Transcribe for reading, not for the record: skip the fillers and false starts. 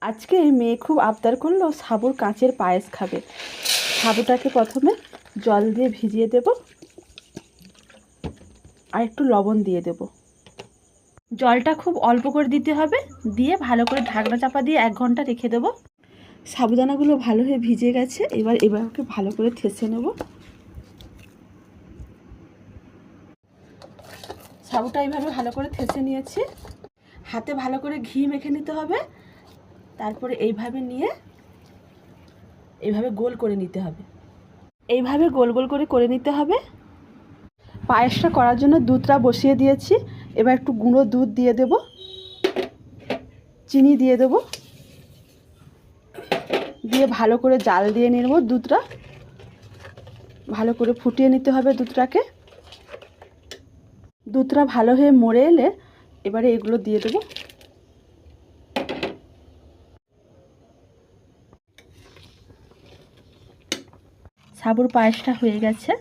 আজকে মেয়ে খুব আবদার করলো সাবুর কাঁচের পায়েস খাবে। সাবুটাকে প্রথমে জল দিয়ে ভিজিয়ে দেব আর একটু লবণ দিয়ে দেব। জলটা খুব অল্প করে দিতে হবে, দিয়ে ভালো করে ঢাকনা চাপা দিয়ে 1 ঘন্টা রেখে দেব। সাবুদানাগুলো ভালো হয়ে ভিজে গেছে, এবার ওকে ভালো করে থেসে নেব। সাবুটা এইভাবে ভালো করে থেসে নিয়েছি। হাতে ভালো করে ঘি মেখে নিতে হবে, তারপরে এইভাবে নিয়ে এইভাবে গোল করে নিতে হবে। এইভাবে গোল গোল করে নিতে হবে। পায়েসটা করার জন্য দুধটা বসিয়ে দিয়েছি। এবার একটু গুঁড়ো দুধ দিয়ে দেব, চিনি দিয়ে দেব, দিয়ে ভালো করে জাল দিয়ে নেব। দুধটা ভালো করে ফুটিয়ে নিতে হবে। দুধটা ভালো হয়ে মরে এলে এবারে এগুলো দিয়ে দেব। সাবুর পায়েসটা হয়ে গেছে।